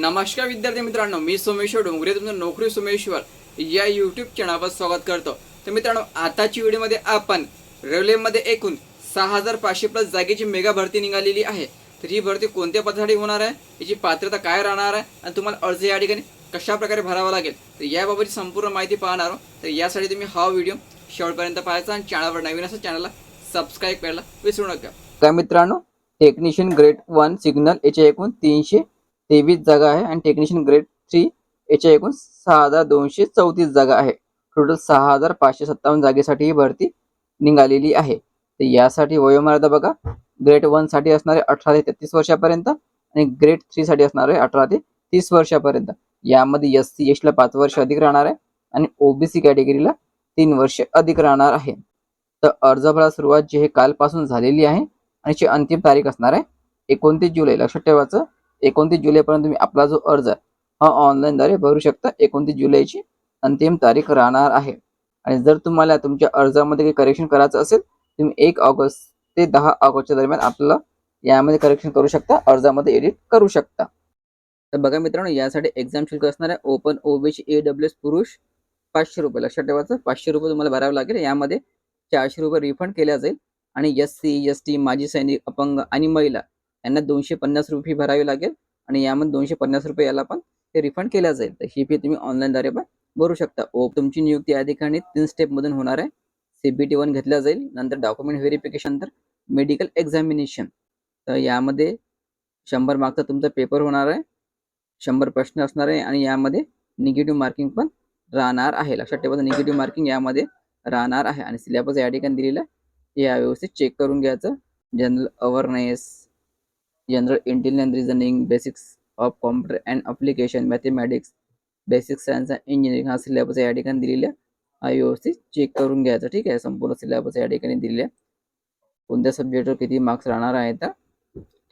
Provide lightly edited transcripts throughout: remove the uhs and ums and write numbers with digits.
नमस्कार विद्यार्थी मित्रांनो, मी सोमेश्वर डोंगरे तुमचं नोकरी सोमेश्वर या यूट्यूब चॅनलवर स्वागत करतो। तर मित्रांनो, आताची व्हिडिओमध्ये आपण रेल्वेमध्ये एकूण 6500 प्लस जागेची मेगा भरती निघालेली आहे। तर ही भरती कोणत्या पदासाठी होणार आहे, याची पात्रता काय राहणार आहे आणि तुम्हाला अर्ज या ठिकाणी कशा प्रकारे भरावा लागेल, तर याबाबतची संपूर्ण माहिती पाहणार आहोत। तर यासाठी तुम्ही हा व्हिडिओ शेवटपर्यंत पाहायचा आणि चॅनलवर नवीन असेल चॅनलला सबस्क्राइब करायला विसरू नका। काय मित्रांनो, टेक्निशियन ग्रेड 1 सिग्नल याचे एकूण 323 जागा आहे आणि टेक्निशियन ग्रेड 3 याचे एकूण 6234 जागा आहे। टोटल 6557 जागेसाठी ही भरती निघालेली आहे। तर यासाठी वयोमर्यादा बघा, ग्रेड 1 साठी असणारे 18 ते 33 वर्षापर्यंत आणि ग्रेड 3 साठी असणारे 18 ते 30 वर्षापर्यंत। यामध्ये SC ST ला 5 वर्ष अधिक राहणार आहे आणि OBC कॅटेगरीला 3 वर्ष अधिक राहणार आहे। तर अर्ज भरायला सुरुवात जी आहे कालपासून झालेली आहे आणि ची अंतिम तारीख असणार आहे 29 जुलै। लक्षात ठेवायचं, 29 जुलैपर्यंत तुम्ही आपला जो अर्ज हा ऑनलाईन द्वारे भरू शकता। 29 जुलैची अंतिम तारीख राहणार आहे। आणि जर तुम्हाला तुमच्या अर्जामध्ये काही करेक्शन करायचं असेल, तुम्ही 1 ऑगस्ट ते 10 ऑगस्टच्या दरम्यान आपल्याला यामध्ये करेक्शन करू शकता, अर्जामध्ये एडिट करू शकता। तर बघा मित्रांनो, यासाठी एक्झाम शुल्क असणार आहे ओपन OBC AWS पुरुष 500 रुपये। लक्षात ठेवायचं, 500 रुपये तुम्हाला भरावे लागेल। यामध्ये 400 रुपये रिफंड केल्या जाईल आणि SC ST माजी सैनिक अपंग आणि महिला यांना 250 रुपये फी भरावी लागेल आणि यामध्ये 250 रुपये याला पण ते रिफंड केल्या जाईल। तर ही फी तुम्ही ऑनलाईन द्वारे पण भरू शकता। तुमची नियुक्ती या ठिकाणी 3 स्टेप मधून होणार आहे। CBT 1 घेतला जाईल, नंतर डॉक्युमेंट व्हेरिफिकेशन, नंतर मेडिकल एक्झामिनेशन। तर यामध्ये 100 मार्कचा तुमचा पेपर होणार आहे, 100 प्रश्न असणार आहे आणि यामध्ये निगेटिव्ह मार्किंग पण राहणार आहे। लक्षात ठेवायचं, निगेटिव्ह मार्किंग यामध्ये राहणार आहे आणि सिलेबस या ठिकाणी दिलेला या व्यवस्थित चेक करून घ्यायचं। General awareness, general intelligence reasoning, basics of computer and application, mathematics, basic science and engineering हा सिलेबस या ठिकाणी दिलेला हा व्यवस्थित चेक करून घ्यायचा। ठीक आहे, संपूर्ण सिलेबस या ठिकाणी दिलेला, कोणत्या सब्जेक्टवर किती मार्क्स राहणार आहेत।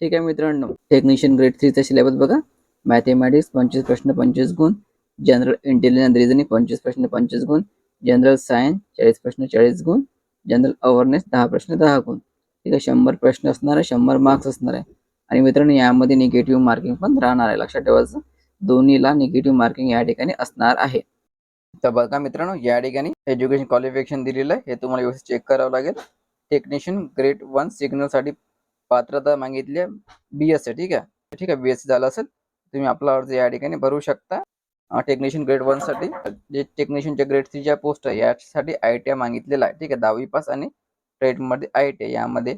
ठीक आहे मित्रांनो, टेक्निशियन ग्रेड 3 चा सिलेबस बघा, मॅथमॅटिक्स 25 प्रश्न 25 गुण, जनरल इंटेलिजन्स रिझनिंग 25 प्रश्न 25 गुण, जनरल सायन्स 40 प्रश्न 40 गुण, जनरल अवेअरनेस 10 प्रश्न 10 गुण। ठीक आहे, 100 प्रश्न असणार आहे, 100 मार्क्स असणार आहे आणि मित्रांनो यामध्ये निगेटिव्ह मार्किंग पण राहणार आहे। लक्षात ठेवायचं, दोन्हीला निगेटिव्ह मार्किंग या ठिकाणी असणार आहे। तर बघा मित्रांनो, या ठिकाणी एज्युकेशन क्वालिफिकेशन दिलेलं आहे, हे तुम्हाला व्यवस्थित चेक करावं लागेल। टेक्निशियन ग्रेड 1 सिग्नल साठी पात्रता मागितली आहे BSc। ठीक आहे, BSc झालं असेल तुम्ही आपला अर्ज या ठिकाणी भरू शकता। टेक्निशियन ग्रेड 1 साठी जे टेक्निशियनच्या ग्रेड 3 च्या पोस्ट आहे यासाठी ITI मागितलेला आहे। ठीक आहे, 10वी पास आणि ट्रेडमध्ये ITI, यामध्ये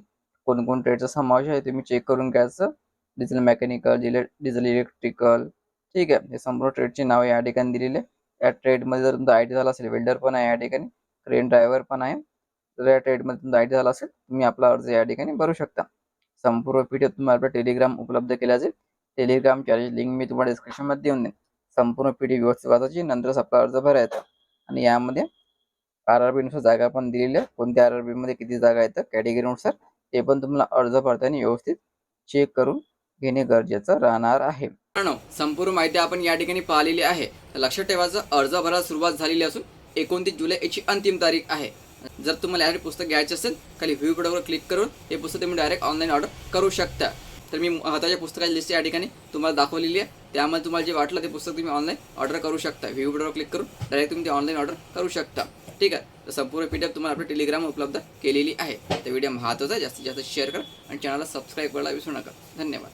कोणकोण ट्रेडचा समावेश आहे तुम्ही चेक करून घ्यायचं। डिझेल मेकॅनिकल, डिझेल इलेक्ट्रिकल, ठीक आहे, हे संपूर्ण ट्रेडची नाव या ठिकाणी दिलेले आहे। या ट्रेडमध्ये जर तुमचा ITI झाला असेल, वेल्डर पण आहे या ठिकाणी, क्रेन ड्रायव्हर पण आहे, तर या ट्रेडमध्ये तुमचा ITI झाला असेल तुम्ही आपला अर्ज या ठिकाणी भरू शकता। संपूर्ण PDF तुम्हाला आपला टेलिग्राम उपलब्ध केला जाईल। टेलिग्राम चॅनल लिंक मी तुम्हाला डिस्क्रिप्शन मध्ये देऊन देईन। संपूर्ण PDF व्यवस्थित वाचायची, नंतरच आपला अर्ज भरायचा। आणि यामध्ये RRB नुसार जागा पण दिलेल्या, कोणत्या RRB मध्ये किती जागा आहेत कॅटेगरीनुसार ते पण तुम्हाला अर्ज भरताना व्यवस्थित चेक करून घेणे गरजेचं राहणार आहे। संपूर्ण माहिती आपण या ठिकाणी पाहिलेली आहे। लक्षात ठेवायचं, अर्ज भरायला सुरुवात झालेली असून 29 जुलै याची अंतिम तारीख आहे। जर तुम्हाला यासाठी पुस्तक घ्यायचे असेल, खाली व्ह्यू बटनवर क्लिक करून हे पुस्तक तुम्ही डायरेक्ट ऑनलाईन ऑर्डर करू शकता। तर मी हाताच्या पुस्तकाची लिस्ट या ठिकाणी तुम्हाला दाखवलेली आहे, त्यामध्ये तुम्हाला जे वाटलं ते पुस्तक तुम्ही ऑनलाईन ऑर्डर करू शकता। व्ह्यू बटनवर क्लिक करून डायरेक्ट तुम्ही ते ऑनलाईन ऑर्डर करू शकता। ठीक आहे, तर संपूर्ण PDF तुम्हाला आपल्या टेलिग्राम उपलब्ध केलेली आहे। तर व्हिडिओ महत्त्वाचा जास्तीत जास्त शेअर करा आणि चॅनलला सबस्क्राईब करायला विसरू नका। धन्यवाद।